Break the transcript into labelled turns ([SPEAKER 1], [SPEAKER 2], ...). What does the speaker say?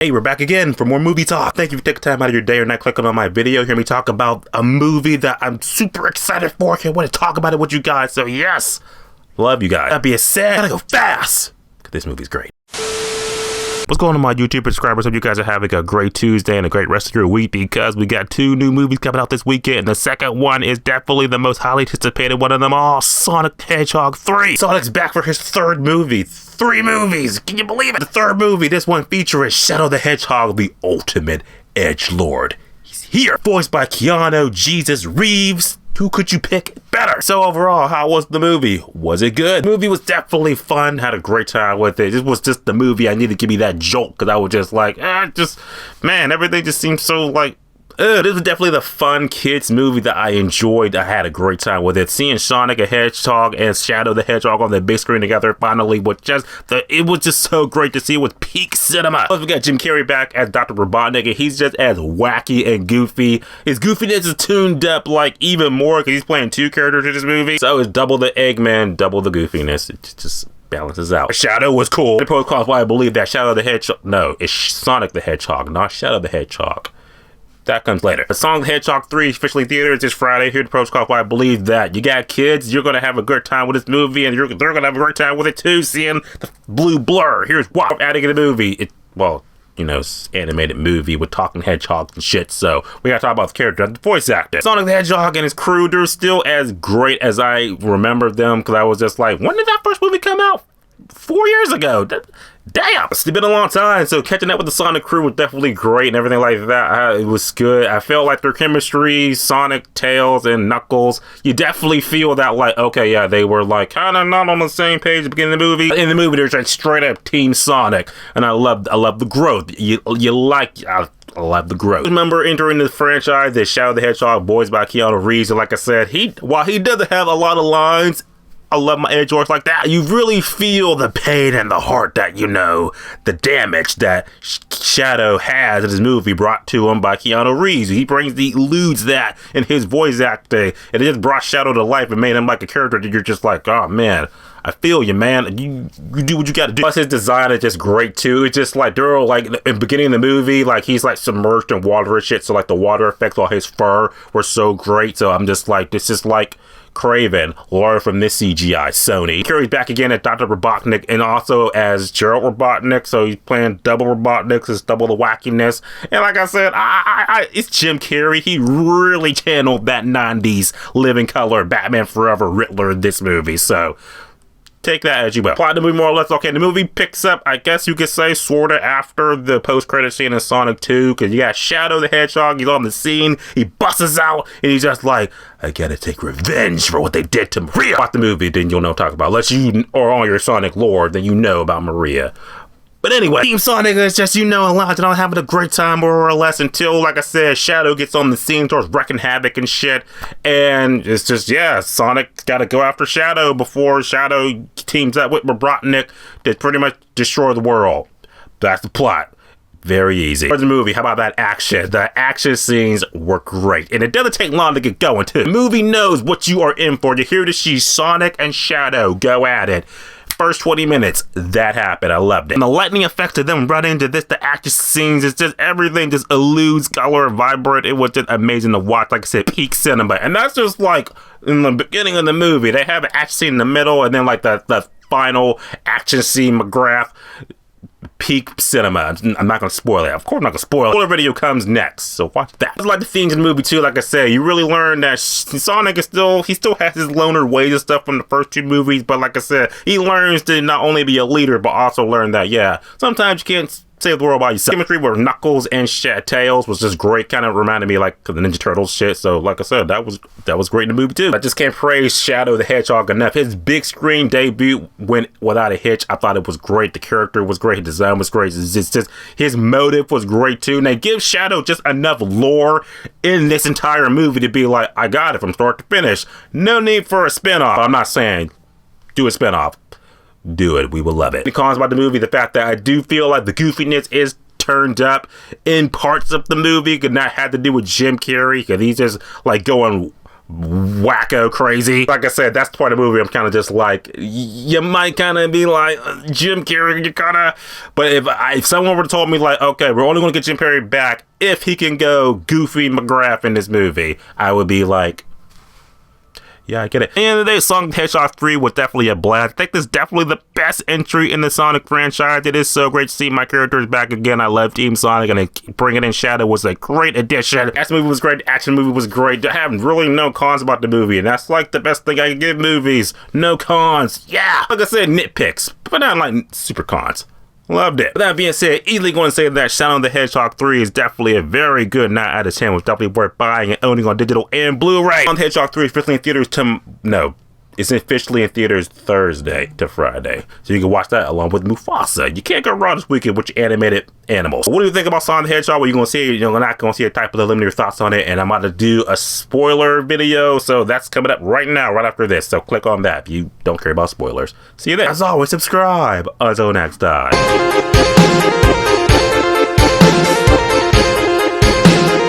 [SPEAKER 1] Hey, we're back again for more movie talk. Thank you for taking time out of your day or night clicking on my video. Hear me talk about a movie that I'm super excited for. Can't wait to talk about it with you guys. So yes, love you guys. That being said, gotta go fast. This movie's great. What's going on, my YouTube subscribers? Hope you guys are having a great Tuesday and a great rest of your week, because we got two new movies coming out this weekend. And the second one is definitely the most highly anticipated one of them all, Sonic the Hedgehog 3. Sonic's back for his third movie. 3 movies. Can you believe it? The third movie, this one featuring Shadow the Hedgehog, the ultimate edgelord. He's here. Voiced by Keanu, Jesus, Reeves. Who could you pick better? So overall, how was the movie? Was it good? The movie was definitely fun. Had a great time with it. This was just the movie I needed to give me that jolt, because I was just like, man, everything just seems so like, this was definitely the fun kids movie that I enjoyed. I had a great time with it. Seeing Sonic the Hedgehog and Shadow the Hedgehog on the big screen together finally was it was just so great to see it with peak cinema. Plus we got Jim Carrey back as Dr. Robotnik, and he's just as wacky and goofy. His goofiness is tuned up like even more because he's playing 2 characters in this movie. So it's double the Eggman, double the goofiness. It just balances out. Shadow was cool. The pros cause why I believe that Shadow the Hedgehog, no, it's Sonic the Hedgehog, not Shadow the Hedgehog. That comes later. The Sonic the Hedgehog 3 officially theaters this Friday. Here at the protocol, why I believe that you got kids, you're gonna have a good time with this movie, and they're gonna have a great time with it too, seeing the blue blur. Here's why I'm adding in the movie. It's animated movie with talking hedgehogs and shit, so we gotta talk about the character and the voice actor. Sonic the Hedgehog and his crew, they're still as great as I remember them, because I was just like, when did that first movie come out? 4 years ago. Damn, it's been a long time. So catching up with the Sonic crew was definitely great and everything like that. It was good. I felt like their chemistry, Sonic, Tails, and Knuckles, you definitely feel that, like, okay, yeah, they were like kind of not on the same page at the beginning of the movie. In the movie, there's like straight up Team Sonic, and I love the growth. I love the growth. Remember entering the franchise, the Shadow the Hedgehog, voiced by Keanu Reeves, and like I said, while he doesn't have a lot of lines, I love my edgelords like that. You really feel the pain and the heart that, the damage that Shadow has in his movie brought to him by Keanu Reeves. He eludes that in his voice acting, and it just brought Shadow to life and made him like a character that you're just like, oh man, I feel you, man. You do what you gotta do. Plus his design is just great too. It's just like, they're like, in the beginning of the movie, like he's like submerged in water and shit, so like the water effects on his fur were so great. So I'm just like, this is like Craven, learn from this CGI, Sony. Carrey's back again as Dr. Robotnik and also as Gerald Robotnik, so he's playing double Robotnik, it's double the wackiness. And like I said, it's Jim Carrey. He really channeled that 90s Living Color Batman Forever Riddler in this movie, so take that as you will. Plot the movie more or less. Okay, the movie picks up, I guess you could say, sorta after the post-credit scene in Sonic 2, because you got Shadow the Hedgehog, he's on the scene, he busts out, and he's just like, I gotta take revenge for what they did to Maria. Watch the movie, then you'll know what I'm talking about. Unless you are on your Sonic lore, then you know about Maria. But anyway, Team Sonic is just, a lot of having a great time more or less until, like I said, Shadow gets on the scene, starts wrecking havoc and shit. And it's just, yeah, Sonic's got to go after Shadow before Shadow teams up with Robotnik to pretty much destroy the world. That's the plot. Very easy. For the movie, how about that action? The action scenes were great, and it doesn't take long to get going too. The movie knows what you are in for. You're here to see Sonic and Shadow go at it. First 20 minutes, that happened. I loved it. And the lightning effects of them running into the action scenes, it's just everything just eludes color and vibrant. It was just amazing to watch. Like I said, peak cinema. And that's just like in the beginning of the movie. They have an action scene in the middle, and then like the final action scene, McGrath. Peak cinema. I'm not gonna spoil it. Of course I'm not gonna spoil it. The video comes next, so watch that. It's like the themes in the movie too. Like I said, you really learn that Sonic is still has his loner ways and stuff from the first 2 movies, but like I said, he learns to not only be a leader, but also learn that, yeah, sometimes you can't save the world by yourself. Chemistry with Knuckles and Tails was just great. Kind of reminded me like the Ninja Turtles shit. So like I said, that was great in the movie too. I just can't praise Shadow the Hedgehog enough. His big screen debut went without a hitch. I thought it was great. The character was great. His design was great. It's just his motive was great too. And they give Shadow just enough lore in this entire movie to be like, I got it from start to finish. No need for a spinoff. I'm not saying do a spinoff. Do it. We will love it. The cons about the movie, the fact that I do feel like the goofiness is turned up in parts of the movie, could not have to do with Jim Carrey, because he's just like going wacko crazy. Like I said, that's the part of the movie I'm kind of just like, you might kind of be like, Jim Carrey, you kind of, but if someone were to told me like, okay, we're only going to get Jim Carrey back if he can go Goofy McGrath in this movie, I would be like, yeah, I get it. At the end of the day, Sonic the Hedgehog 3 was definitely a blast. I think this is definitely the best entry in the Sonic franchise. It is so great to see my characters back again. I love Team Sonic, and bringing in Shadow was a great addition. The action movie was great. The action movie was great. I have really no cons about the movie, and that's like the best thing I can give movies. No cons. Yeah. Like I said, nitpicks, but not like super cons. Loved it. With that being said, easily going to say that Shadow the Hedgehog 3 is definitely a very good 9 out of 10. Was definitely worth buying and owning on digital and Blu-ray. Shadow the Hedgehog 3 is officially in theaters it's officially in theaters Thursday to Friday. So you can watch that along with Mufasa. You can't go wrong this weekend with your animated animals. What do you think about Sonic the Hedgehog? Well, you're going to see it. You're not going to see a type of let me know your thoughts on it. And I'm about to do a spoiler video. So that's coming up right now, right after this. So click on that if you don't care about spoilers. See you there. As always, subscribe. Until next time.